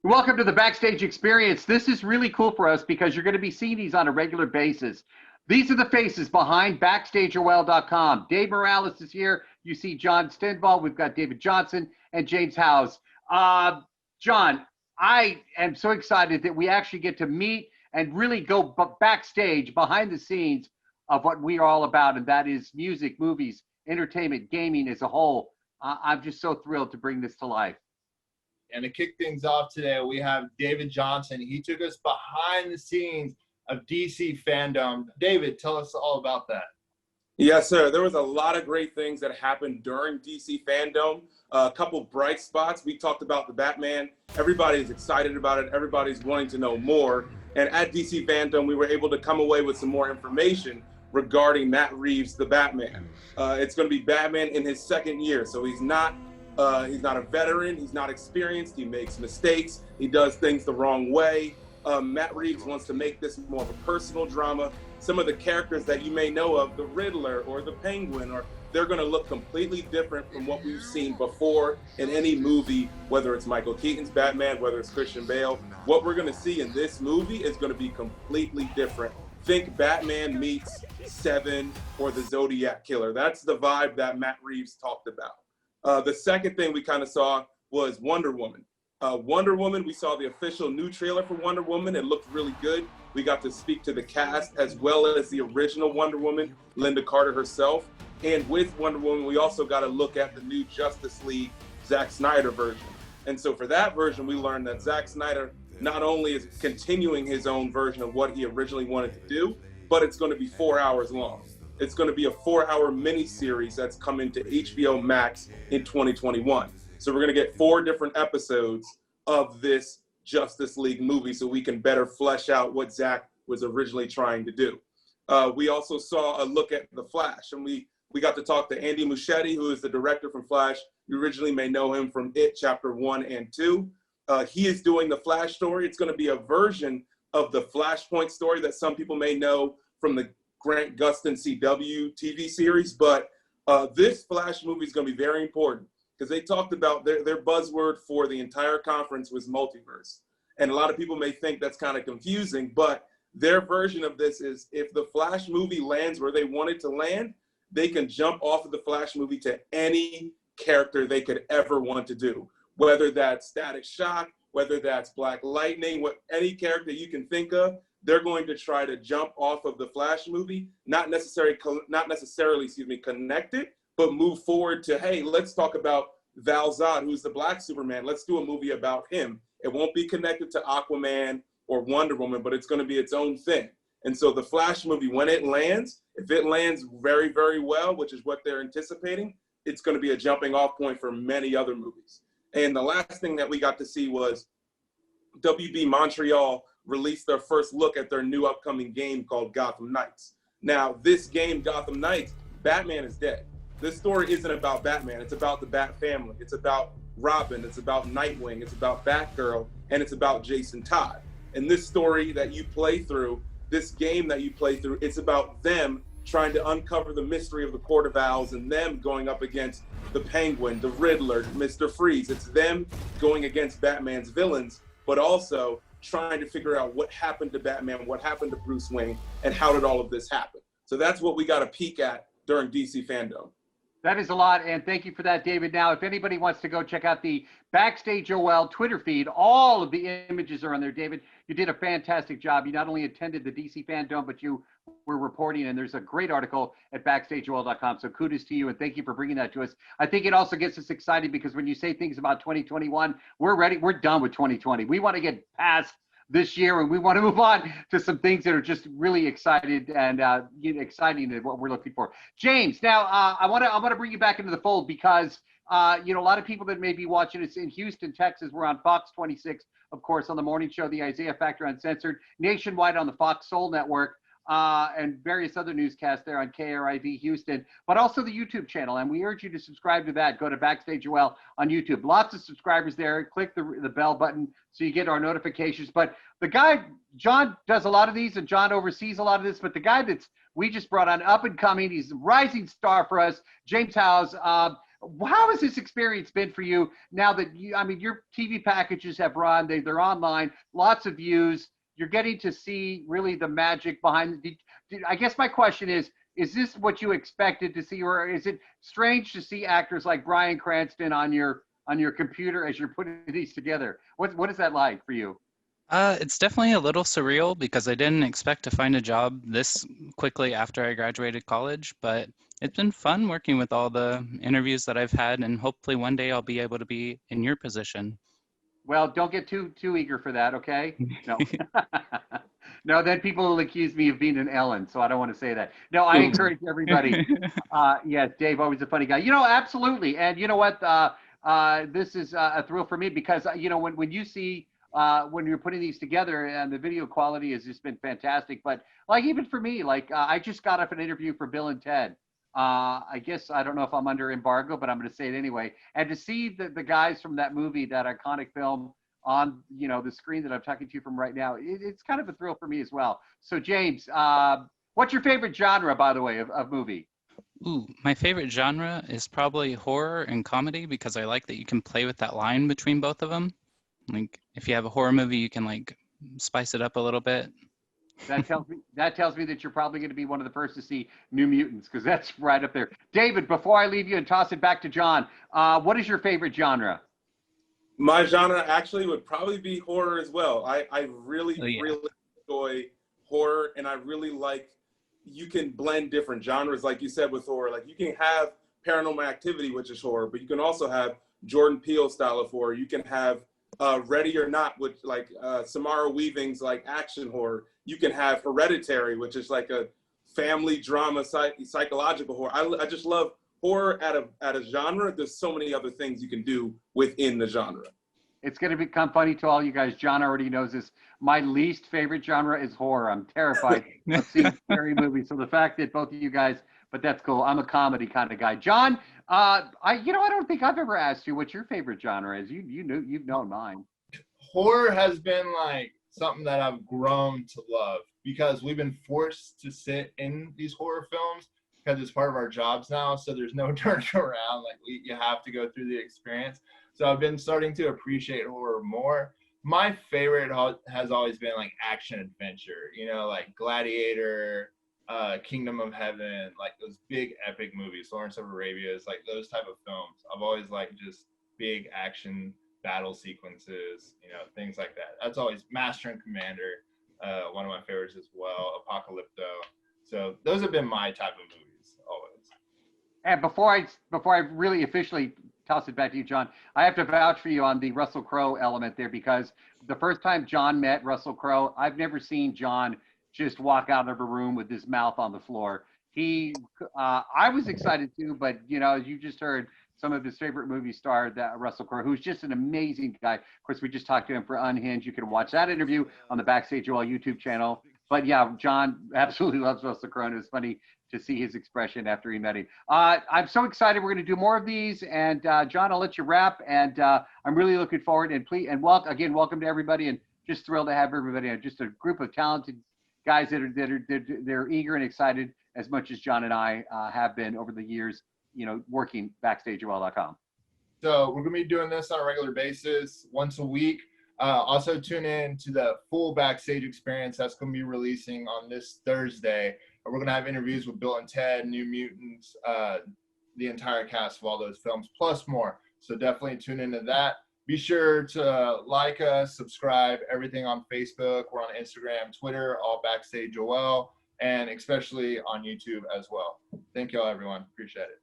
Welcome to the Backstage Experience. This is really cool for us because you're going to be seeing these on a regular basis. These are the faces behind BackstageOL.com. Dave Morales is here. You see Jon Stenvall. We've got David Johnson and James Howes. Jon, I am so excited that we actually get to meet and really go backstage, behind the scenes of what we are all about, and that is music, movies, entertainment, gaming as a whole. I'm just so thrilled to bring this to life. And to kick things off today, we have David Johnson. He took us behind the scenes of DC FanDome. David, tell us all about that. Yes, sir. There was a lot of great things that happened during DC FanDome. A couple bright spots. We talked about the Batman. Everybody's excited about it. Everybody's wanting to know more. And at DC FanDome, we were able to come away with some more information regarding Matt Reeves, the Batman. It's going to be Batman in his second year, so he's not a veteran. He's not experienced. He makes mistakes. He does things the wrong way. Matt Reeves wants to make this more of a personal drama. Some of the characters that you may know of, the Riddler or the Penguin, they're going to look completely different from what we've seen before in any movie, whether it's Michael Keaton's Batman, whether it's Christian Bale. What we're going to see in this movie is going to be completely different. Think Batman meets Seven or the Zodiac Killer. That's the vibe that Matt Reeves talked about. The second thing we kind of saw was Wonder Woman. Wonder Woman, we saw the official new trailer for Wonder Woman. It looked really good. We got to speak to the cast as well as the original Wonder Woman, Linda Carter herself. And with Wonder Woman, we also got to look at the new Justice League Zack Snyder version. And so for that version, we learned that Zack Snyder not only is continuing his own version of what he originally wanted to do, but it's going to be 4 hours long. It's going to be a 4-hour miniseries that's coming to HBO Max in 2021. So we're going to get 4 different episodes of this Justice League movie so we can better flesh out what Zack was originally trying to do. We also saw a look at The Flash, and we got to talk to Andy Muschietti, who is the director from Flash. You originally may know him from It Chapter 1 and 2. He is doing the Flash story. It's going to be a version of the Flashpoint story that some people may know from the Grant Gustin CW TV series, but this Flash movie is going to be very important because they talked about their buzzword for the entire conference was multiverse. And a lot of people may think that's kind of confusing, but their version of this is if the Flash movie lands where they want it to land, they can jump off of the Flash movie to any character they could ever want to do, whether that's Static Shock, whether that's Black Lightning, any character you can think of. They're going to try to jump off of the Flash movie, not necessarily connect it, but move forward to, hey, let's talk about Val Zod, who's the Black Superman. Let's do a movie about him. It won't be connected to Aquaman or Wonder Woman, but it's going to be its own thing. And so the Flash movie, when it lands, if it lands very, very well, which is what they're anticipating, it's going to be a jumping off point for many other movies. And the last thing that we got to see was WB Montreal released their first look at their new upcoming game called Gotham Knights. Now, this game, Gotham Knights, Batman is dead. This story isn't about Batman. It's about the Bat family. It's about Robin. It's about Nightwing. It's about Batgirl. And it's about Jason Todd. And this story that you play through, this game that you play through, it's about them trying to uncover the mystery of the Court of Owls and them going up against the Penguin, the Riddler, Mr. Freeze. It's them going against Batman's villains, but also trying to figure out what happened to Batman, what happened to Bruce Wayne, and how did all of this happen. So that's what we got a peek at during DC FanDome. That is a lot, and thank you for that, David. Now, if anybody wants to go check out the BackstageOL Twitter feed, all of the images are on there, David. You did a fantastic job. You not only attended the DC FanDome, but you were reporting, and there's a great article at BackstageOL.com, so kudos to you, and thank you for bringing that to us. I think it also gets us excited because when you say things about 2021, we're ready. We're done with 2020. We want to get past this year, and we want to move on to some things that are just really exciting and what we're looking for. James, now I want to bring you back into the fold because a lot of people that may be watching us in Houston, Texas, we're on Fox 26, of course, on the morning show, the Isaiah Factor Uncensored, nationwide on the Fox Soul Network. And various other newscasts there on KRIV Houston, but also the YouTube channel. And we urge you to subscribe to that. Go to BackstageOL on YouTube. Lots of subscribers there. Click the bell button so you get our notifications. But the guy, Jon, does a lot of these, and Jon oversees a lot of this. But the guy we just brought on, up and coming, he's a rising star for us, James Howes. how has this experience been for you now that I mean, your TV packages have run, they're online, lots of views. You're getting to see really the magic behind. I guess my question is this what you expected to see, or is it strange to see actors like Bryan Cranston on your computer as you're putting these together? What is that like for you? It's definitely a little surreal because I didn't expect to find a job this quickly after I graduated college, but it's been fun working with all the interviews that I've had, and hopefully one day I'll be able to be in your position. Well, don't get too eager for that, okay? No. No, then people will accuse me of being an Ellen, so I don't want to say that. No, I encourage everybody. Yeah, Dave, always a funny guy. Absolutely. And you know what? This is a thrill for me because, when you see when you're putting these together, and the video quality has just been fantastic. But like, even for me, like I just got off an interview for Bill and Ted. I guess I don't know if I'm under embargo, but I'm going to say it anyway. And to see the guys from that movie, that iconic film, on the screen that I'm talking to you from right now, it's kind of a thrill for me as well. So James, what's your favorite genre, by the way, of movie? Ooh, my favorite genre is probably horror and comedy because I like that you can play with that line between both of them. Like if you have a horror movie, you can like spice it up a little bit. That tells me that you're probably going to be one of the first to see New Mutants, because that's right up there. David, before I leave you and toss it back to John, what is your favorite genre? My genre actually would probably be horror as well. I really, really enjoy horror, and I really like, you can blend different genres, like you said with horror. Like you can have Paranormal Activity, which is horror, but you can also have Jordan Peele style of horror. You can have Ready or Not, which like Samara Weaving's like action horror. You can have Hereditary, which is like a family drama, psychological horror. I just love horror at a genre. There's so many other things you can do within the genre. It's going to become funny to all you guys. John already knows this. My least favorite genre is horror. I'm terrified of seeing scary movies. So the fact that both of you guys, but that's cool. I'm a comedy kind of guy. John, I don't think I've ever asked you what your favorite genre is. You've known mine. Horror has been like something that I've grown to love because we've been forced to sit in these horror films because it's part of our jobs now. So there's no turning around. Like you have to go through the experience. So I've been starting to appreciate horror more. My favorite has always been like action adventure, like Gladiator, Kingdom of Heaven, like those big epic movies, Lawrence of Arabia, is like those type of films. I've always liked just big action battle sequences, things like that. That's always Master and Commander, one of my favorites as well, Apocalypto. So those have been my type of movies always. And before I really officially toss it back to you, John, I have to vouch for you on the Russell Crowe element there, because the first time John met Russell Crowe, I've never seen John just walk out of a room with his mouth on the floor. I was excited too, but you just heard some of his favorite movie star, that Russell Crowe, who's just an amazing guy. Of course, we just talked to him for Unhinged. You can watch that interview on the BackstageOL YouTube channel. But yeah, John absolutely loves Russell Crowe, and it was funny to see his expression after he met him. I'm so excited. We're going to do more of these. And John, I'll let you wrap. And I'm really looking forward. And welcome to everybody. And just thrilled to have everybody. Just a group of talented guys that are eager and excited as much as John and I have been over the years, working BackstageOL.com. So we're going to be doing this on a regular basis, once a week. Also tune in to the full Backstage Experience that's going to be releasing on this Thursday. We're going to have interviews with Bill and Ted, New Mutants, the entire cast of all those films, plus more. So definitely tune into that. Be sure to like us, subscribe, everything on Facebook. We're on Instagram, Twitter, all BackstageOL, and especially on YouTube as well. Thank you all, everyone. Appreciate it.